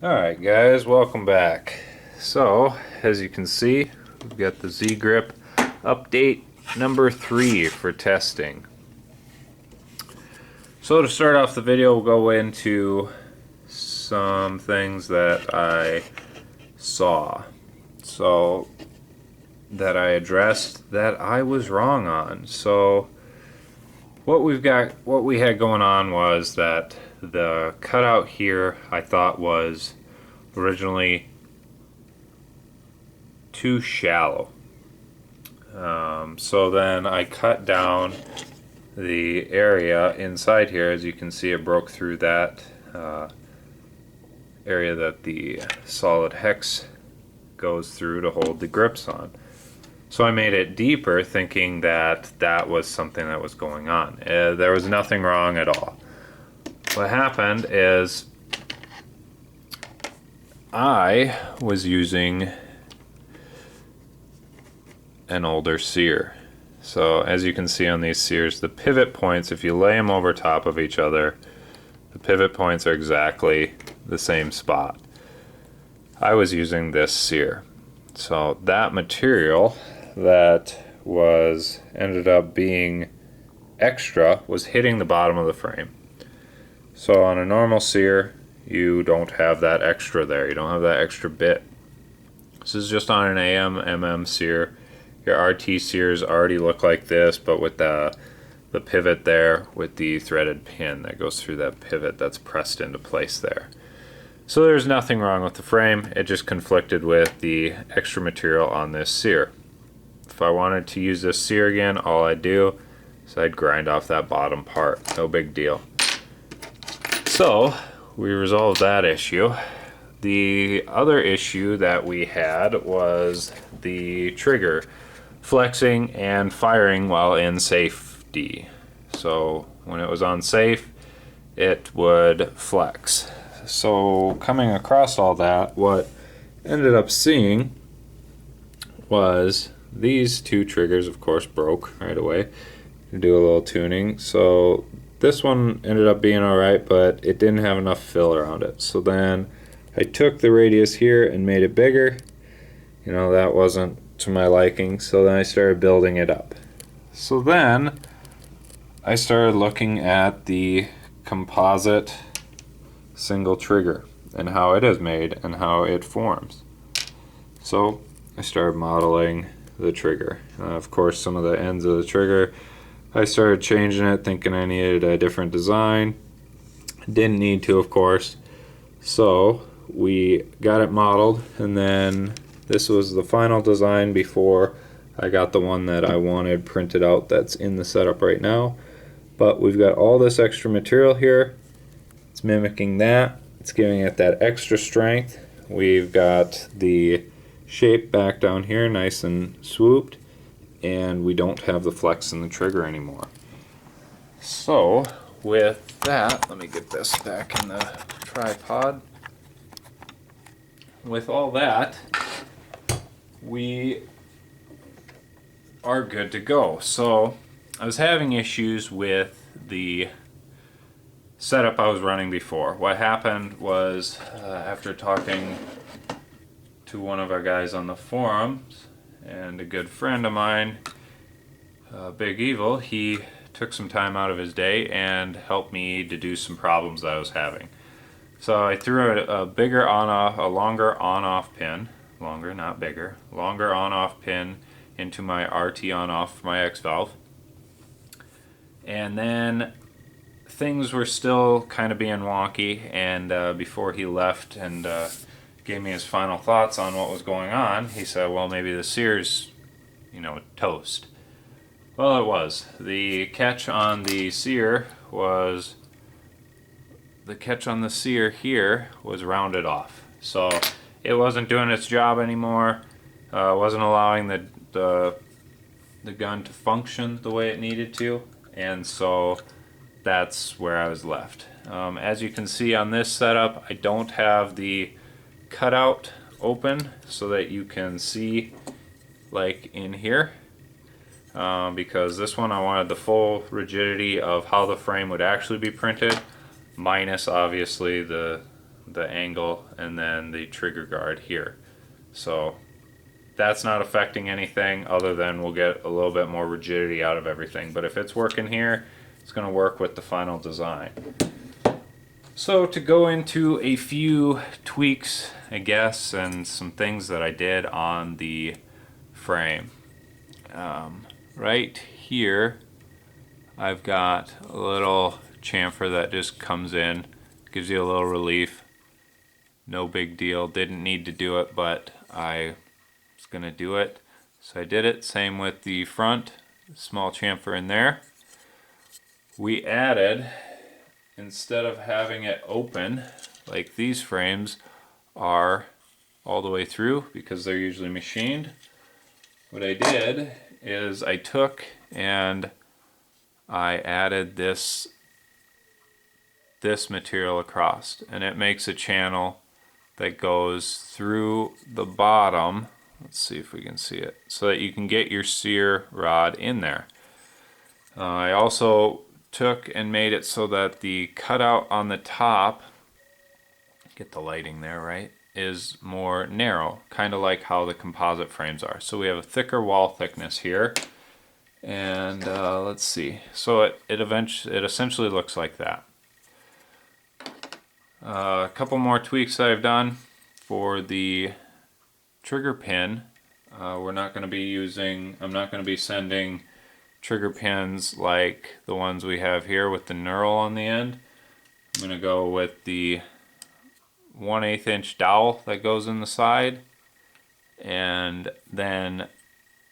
Alright guys, welcome back. So, as you can see, we've got the Z-Grip update number 3 for testing. So to start off the video, we'll go into some things that I saw. So, that I addressed that I was wrong on. So, what we had going on was that the cutout here I thought was originally too shallow. So then I cut down the area inside here. As you can see, it broke through that area that the solid hex goes through to hold the grips on. So I made it deeper, thinking that that was something that was going on. There was nothing wrong at all. What happened is I was using an older sear. So as you can see on these sears, the pivot points, if you lay them over top of each other, the pivot points are exactly the same spot. I was using this sear. So that material that ended up being extra was hitting the bottom of the frame. So on a normal sear, you don't have that extra there. You don't have that extra bit. This is just on an AM/MM sear. Your RT sears already look like this, but with the pivot there with the threaded pin that goes through that pivot that's pressed into place there. So there's nothing wrong with the frame. It just conflicted with the extra material on this sear. If I wanted to use this sear again, all I'd do is I'd grind off that bottom part. No big deal. So we resolved that issue. The other issue that we had was the trigger flexing and firing while in safety. So when it was on safe, it would flex. So coming across all that, what ended up seeing was these two triggers, of course, broke right away. Do a little tuning. So this one ended up being alright, but it didn't have enough fill around it. So then I took the radius here and made it bigger. You know, that wasn't to my liking, so then I started building it up. So then I started looking at the composite single trigger and how it is made and how it forms. So I started modeling the trigger. Of course, some of the ends of the trigger I started changing it, thinking I needed a different design. Didn't need to, of course. So we got it modeled, and then this was the final design before I got the one that I wanted printed out that's in the setup right now. But we've got all this extra material here. It's mimicking that. It's giving it that extra strength. We've got the shape back down here, nice and swooped, and we don't have the flex in the trigger anymore. So with that, let me get this back in the tripod. With all that, we are good to go. So I was having issues with the setup I was running before. What happened was, after talking to one of our guys on the forums and a good friend of mine, Big Evil, he took some time out of his day and helped me deduce some problems that I was having. So I threw a bigger on-off, a longer on-off pin, longer, not bigger, longer on-off pin into my RT on-off for my X valve. And then things were still kind of being wonky, and before he left and gave me his final thoughts on what was going on, he said, well, maybe the sear's, toast. Well, it was. The catch on the sear here was rounded off. So it wasn't doing its job anymore. Wasn't allowing the gun to function the way it needed to, and so that's where I was left. As you can see on this setup, I don't have the cutout open so that you can see like in here, because this one I wanted the full rigidity of how the frame would actually be printed, minus obviously the the angle, and then the trigger guard here. So that's not affecting anything other than we'll get a little bit more rigidity out of everything. But if it's working here, it's going to work with the final design. So to go into a few tweaks, I guess, and some things that I did on the frame. Right here, I've got a little chamfer that just comes in, gives you a little relief. No big deal, didn't need to do it, but I was gonna do it, so I did it. Same with the front, small chamfer in there. We added, instead of having it open like these frames are all the way through because they're usually machined, what I did is I took and I added this material across, and it makes a channel that goes through the bottom. Let's see if we can see it, so that you can get your sear rod in there. I also took and made it so that the cutout on the top, get the lighting there right, is more narrow, kind of like how the composite frames are. So we have a thicker wall thickness here, and let's see. So it essentially looks like that. A couple more tweaks that I've done for the trigger pin. I'm not going to be sending trigger pins like the ones we have here with the knurl on the end. I'm going to go with the 1/8 inch dowel that goes in the side, and then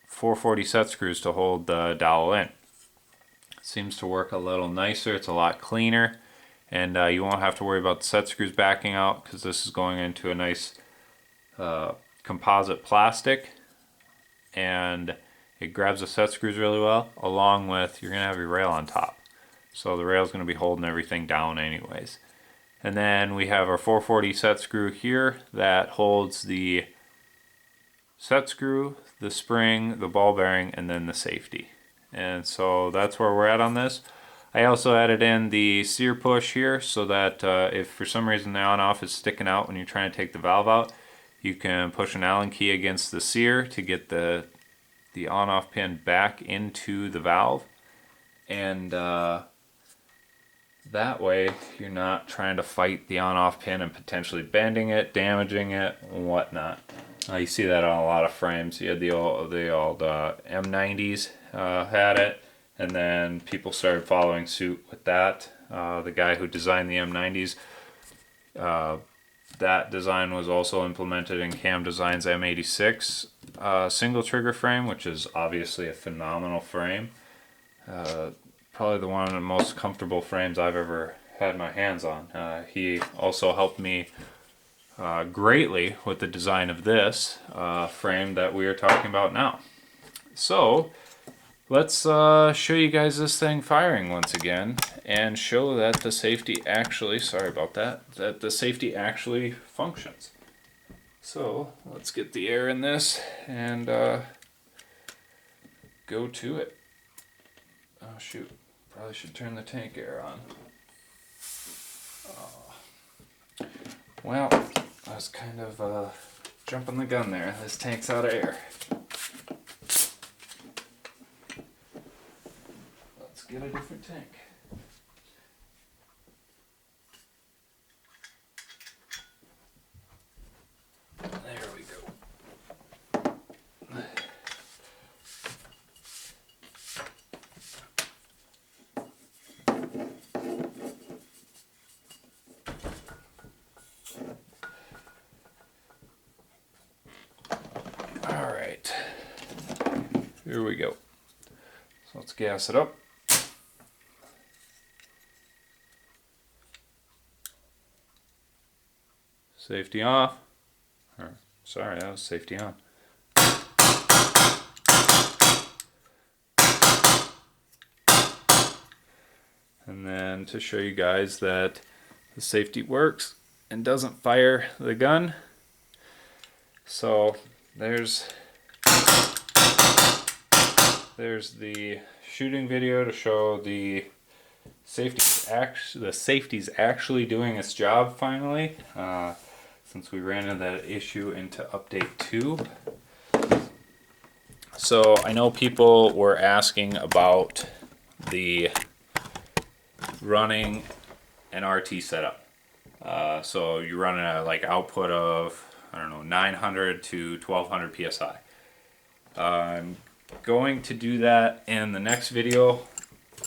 440 set screws to hold the dowel in. It seems to work a little nicer, it's a lot cleaner, and you won't have to worry about the set screws backing out because this is going into a nice composite plastic, and it grabs the set screws really well, along with, you're going to have your rail on top. So the rail is going to be holding everything down anyways. And then we have our 440 set screw here that holds the set screw, the spring, the ball bearing, and then the safety. And so that's where we're at on this. I also added in the sear push here so that if for some reason the on-off is sticking out when you're trying to take the valve out, you can push an Allen key against the sear to get the on-off pin back into the valve. And that way you're not trying to fight the on-off pin and potentially bending it, damaging it, and whatnot. You see that on a lot of frames. You had the old M90s had it, and then people started following suit with that. The guy who designed the M90s, that design was also implemented in Cam Design's M86 single trigger frame, which is obviously a phenomenal frame. Probably one of the most comfortable frames I've ever had my hands on. He also helped me greatly with the design of this frame that we are talking about now. So let's show you guys this thing firing once again and show that the safety actually, that the safety actually functions. So let's get the air in this and go to it. Oh shoot, probably should turn the tank air on. Oh. Well, I was kind of jumping the gun there. This tank's out of air. Let's get a different tank. There we go. Alright, here we go. So let's gas it up. Safety off. Sorry, that was safety on. And then to show you guys that the safety works and doesn't fire the gun. So there's the shooting video to show the the safety's actually doing its job finally, since we ran into that issue into update 2. So I know people were asking about the running an RT setup. So you're running a output of, I don't know, 900 to 1200 psi. I'm going to do that in the next video,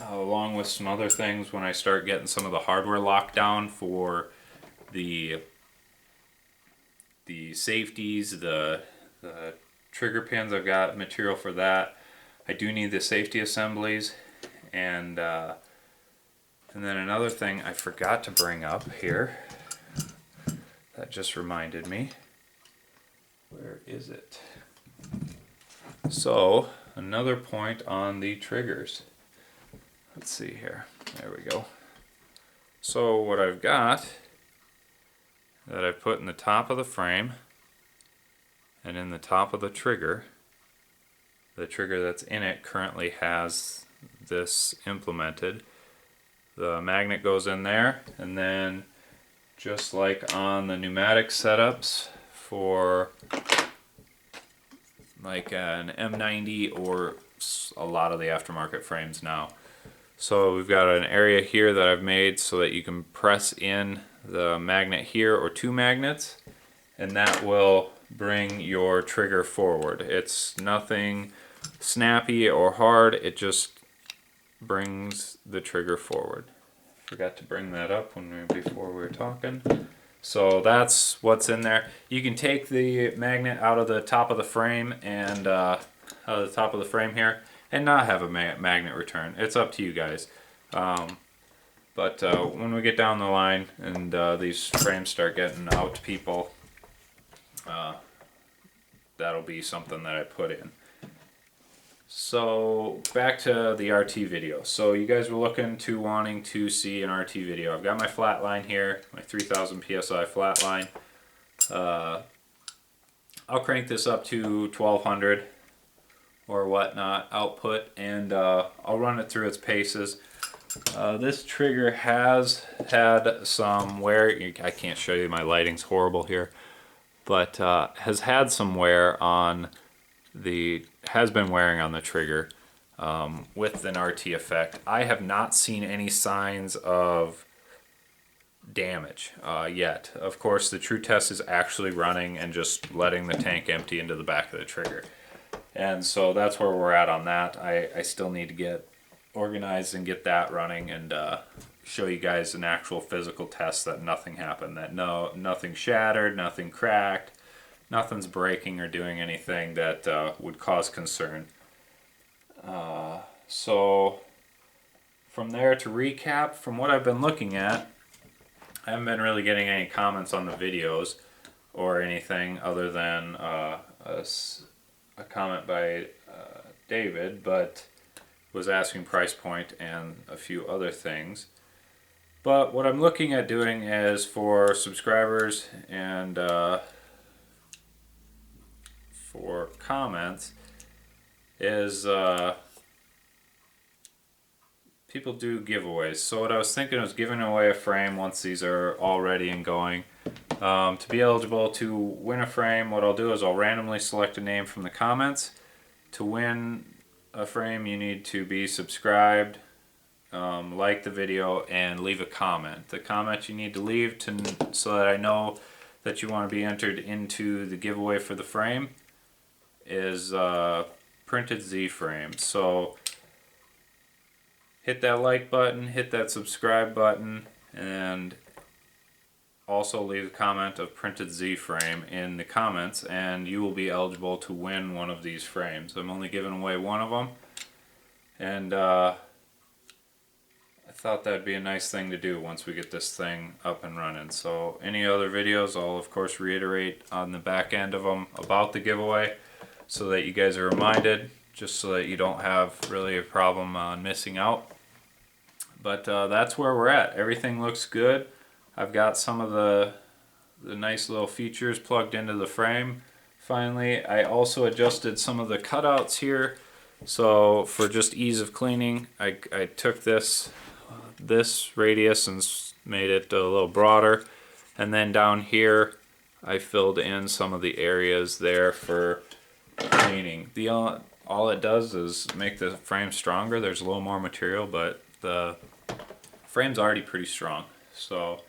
along with some other things when I start getting some of the hardware locked down for the safeties, the trigger pins. I've got material for that. I do need the safety assemblies, and then another thing I forgot to bring up here that just reminded me. Where is it? So another point on the triggers. Let's see here. There we go. So what I've got that I put in the top of the frame and in the top of the trigger that's in it currently has this implemented. The magnet goes in there, and then just like on the pneumatic setups for like an M90 or a lot of the aftermarket frames now. So we've got an area here that I've made so that you can press in the magnet here, or 2 magnets, and that will bring your trigger forward. It's nothing snappy or hard, it just brings the trigger forward. Forgot to bring that up before we were talking. So that's what's in there. You can take the magnet out of the top of the frame and out of the top of the frame here and not have a magnet return. It's up to you guys. But when we get down the line and these frames start getting out to people, that'll be something that I put in. So back to the RT video. So you guys were wanting to see an RT video. I've got my flat line here, my 3000 psi flat line. I'll crank this up to 1200 or whatnot output, and I'll run it through its paces. This trigger has had some wear. I can't show you, my lighting's horrible here, but has had some wear on has been wearing on the trigger with an RT effect. I have not seen any signs of damage yet. Of course, the true test is actually running and just letting the tank empty into the back of the trigger. And so that's where we're at on that. I still need to get organized and get that running and show you guys an actual physical test that nothing happened, that nothing shattered, nothing cracked, nothing's breaking or doing anything that would cause concern. So from there, to recap, from what I've been looking at, I haven't been really getting any comments on the videos or anything other than a comment by David, but was asking price point and a few other things. But what I'm looking at doing is for subscribers and for comments is people do giveaways. So what I was thinking was giving away a frame once these are all ready and going. To be eligible to win a frame, what I'll do is I'll randomly select a name from the comments. To win a frame, you need to be subscribed, like the video, and leave a comment. The comment you need to leave so that I know that you want to be entered into the giveaway for the frame is Printed Z frame. So hit that like button, hit that subscribe button, and also leave a comment of Printed Z frame in the comments, and you will be eligible to win one of these frames. I'm only giving away one of them, and I thought that'd be a nice thing to do once we get this thing up and running. So any other videos, I'll of course reiterate on the back end of them about the giveaway so that you guys are reminded, just so that you don't have really a problem on missing out. But that's where we're at. Everything looks good. I've got some of the nice little features plugged into the frame finally. I also adjusted some of the cutouts here, so for just ease of cleaning, I took this this radius and made it a little broader. And then down here, I filled in some of the areas there for cleaning. All it does is make the frame stronger. There's a little more material, but the frame's already pretty strong. So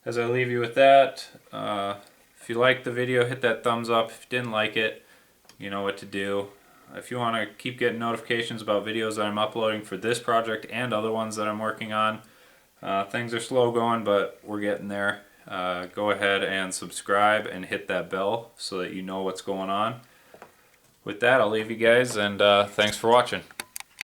as I leave you with that, if you liked the video, hit that thumbs up. If you didn't like it, you know what to do. If you want to keep getting notifications about videos that I'm uploading for this project and other ones that I'm working on, things are slow going, but we're getting there. Go ahead and subscribe and hit that bell so that you know what's going on. With that, I'll leave you guys, and thanks for watching.